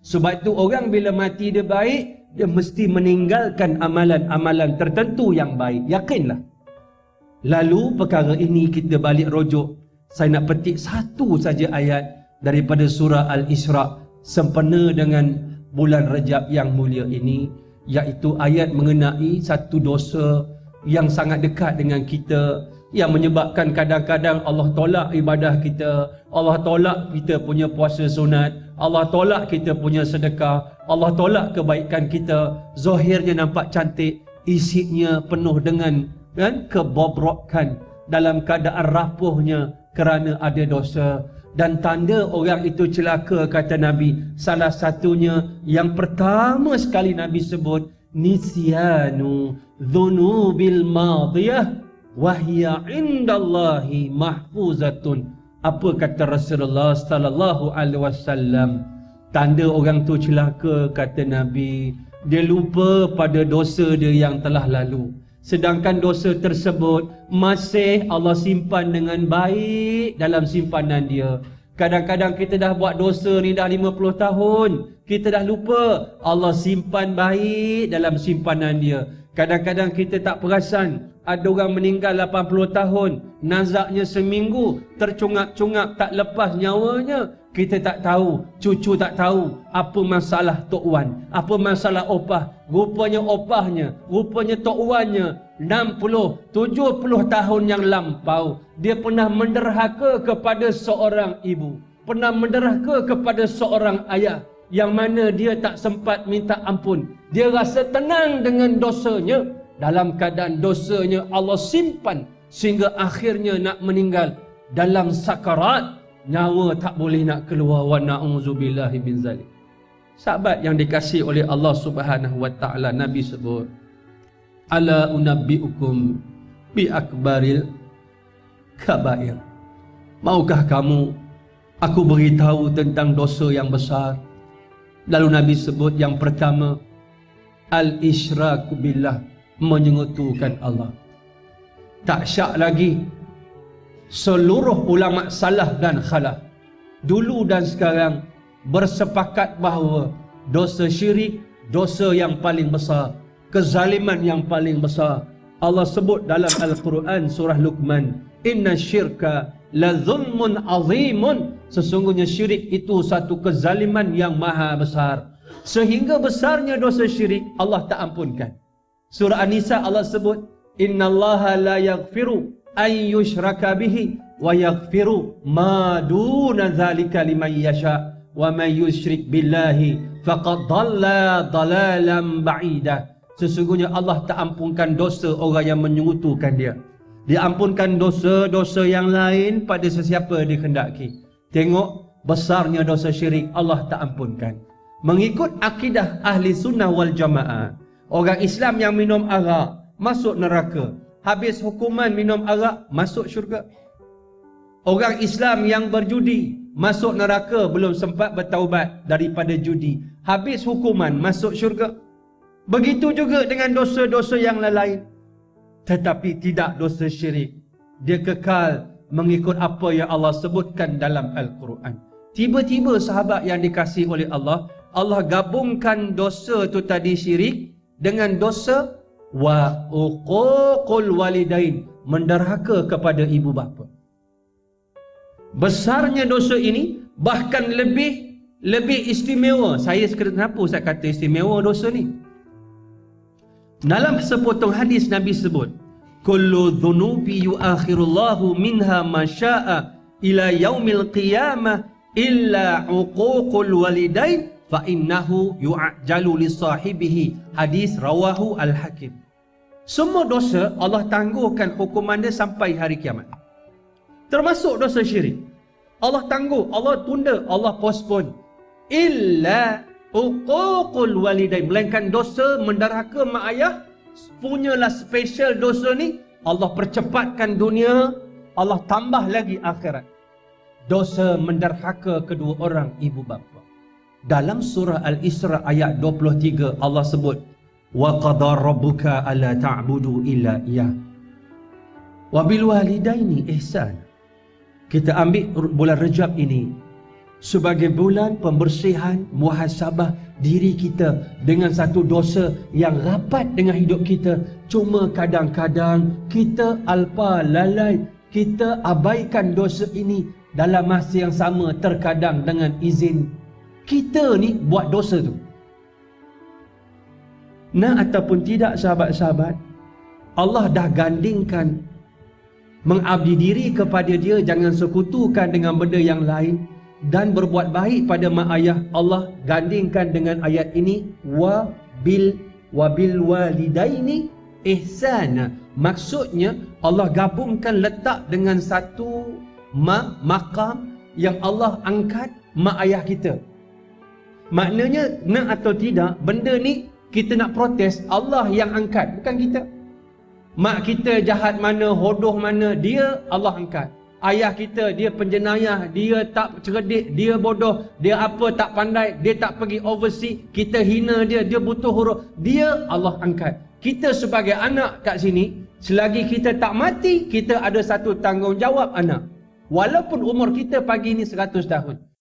Sebab itu orang bila mati dia baik, dia mesti meninggalkan amalan-amalan tertentu yang baik. Yakinlah. Lalu perkara ini kita balik rujuk. Saya nak petik satu saja ayat daripada surah Al-Isra sempena dengan bulan Rajab yang mulia ini, iaitu ayat mengenai satu dosa yang sangat dekat dengan kita, yang menyebabkan kadang-kadang Allah tolak ibadah kita, Allah tolak kita punya puasa sunat, Allah tolak kita punya sedekah, Allah tolak kebaikan kita. Zahirnya nampak cantik, isinya penuh dengan kebobrokan, dalam keadaan rapuhnya kerana ada dosa. Dan tanda orang itu celaka, kata Nabi, salah satunya yang pertama sekali Nabi sebut, nisyanu dhunubil madiyah wahya indallahi mahfuzatun. Apa kata Rasulullah sallallahu alaihi wasallam? Tanda orang tu celaka, kata Nabi, dia lupa pada dosa dia yang telah lalu, sedangkan dosa tersebut masih Allah simpan dengan baik dalam simpanan dia. Kadang-kadang kita dah buat dosa ni dah 50 tahun, kita dah lupa Allah simpan baik dalam simpanan dia. Kadang-kadang kita tak perasan ada orang meninggal 80 tahun, nazaknya seminggu, tercungap-cungap tak lepas nyawanya. Kita tak tahu, cucu tak tahu apa masalah Tok Wan, apa masalah opah. Rupanya opahnya, rupanya Tok Wannya 60, 70 tahun yang lampau dia pernah menderhaka kepada seorang ibu, pernah menderhaka kepada seorang ayah, yang mana dia tak sempat minta ampun. Dia rasa tenang dengan dosanya, dalam keadaan dosanya Allah simpan sehingga akhirnya nak meninggal dalam sakarat, nyawa tak boleh nak keluar. Wa na'udzubillahi min zalik. Sahabat yang dikasihi oleh Allah Subhanahu wa taala, Nabi sebut, ala unabbiukum bi akbaril kabair. Maukah kamu aku beritahu tentang dosa yang besar? Lalu Nabi sebut yang pertama, al-isyraku billah, menyekutukan Allah. Tak syak lagi. Seluruh ulama salaf dan khalaf dulu dan sekarang bersepakat bahawa dosa syirik, dosa yang paling besar, kezaliman yang paling besar. Allah sebut dalam Al-Quran surah Luqman, inna syirka la zulmun azimun. Sesungguhnya syirik itu satu kezaliman yang maha besar, sehingga besarnya dosa syirik Allah tak ampunkan. Surah An-Nisa Allah sebut, innallaha la yaghfiru an yushraka bihi wa yaghfiru ma duna dzalika liman yasha wa man yusyrik billahi faqad dhalla dhalalan ba'ida. Sesungguhnya Allah tak ampunkan dosa orang yang menyekutukan dia. Dia ampunkan dosa-dosa yang lain pada sesiapa dikehendaki. Tengok besarnya dosa syirik, Allah tak ampunkan. Mengikut akidah ahli sunnah wal jamaah, orang Islam yang minum arak masuk neraka, habis hukuman minum arak masuk syurga. Orang Islam yang berjudi masuk neraka, belum sempat bertaubat daripada judi, habis hukuman masuk syurga. Begitu juga dengan dosa-dosa yang lain. Tetapi tidak dosa syirik, dia kekal mengikut apa yang Allah sebutkan dalam Al-Quran. Tiba-tiba sahabat yang dikasihi oleh Allah, Allah gabungkan dosa tu tadi syirik dengan dosa wa uququl walidain, menderhaka kepada ibu bapa. Besarnya dosa ini bahkan lebih istimewa. Kenapa saya kata istimewa dosa ni? Dalam sepotong hadis Nabi sebut, kullu dhunubi yuakhirullahu minha ma syaa ila yaumil qiyamah illa uququl walidain fa innahu yu'ajjalu li sahibihi. Hadis rawahu Al-Hakim. Semua dosa Allah tangguhkan hukuman dia sampai hari kiamat. Termasuk dosa syirik. Allah tangguh, Allah tunda, Allah postpone. Illa uququl walidain, melainkan dosa menderhaka mak ayah, punyalah special dosa ni Allah percepatkan dunia, Allah tambah lagi akhirat. Dosa menderhaka kedua orang ibu bapa. Dalam surah Al-Isra ayat 23 Allah sebut, wa qadara rabbuka alla ta'budu illa iyyah wa bil walidaini ihsan. Kita ambil bulan Rajab ini, sebagai bulan pembersihan, muhasabah diri kita dengan satu dosa yang rapat dengan hidup kita. Cuma kadang-kadang kita alpa lalai, kita abaikan dosa ini. Dalam masa yang sama, terkadang dengan izin kita ni buat dosa tu. Nak ataupun tidak sahabat-sahabat, Allah dah gandingkan mengabdi diri kepada Dia, jangan sekutukan dengan benda yang lain, dan berbuat baik pada mak ayah. Allah gandingkan dengan ayat ini, wa bil walidaini ihsana. Maksudnya Allah gabungkan, letak dengan satu maqam yang Allah angkat mak ayah kita. Maknanya nak atau tidak, benda ni kita nak protes, Allah yang angkat, bukan kita. Mak kita jahat mana, hodoh mana, dia Allah angkat. Ayah kita, dia penjenayah, dia tak cerdik, dia bodoh, dia apa tak pandai, dia tak pergi overseas, kita hina dia, dia butuh huruf, dia Allah angkat. Kita sebagai anak kat sini, selagi kita tak mati, kita ada satu tanggungjawab anak. Walaupun umur kita pagi ni 100 tahun.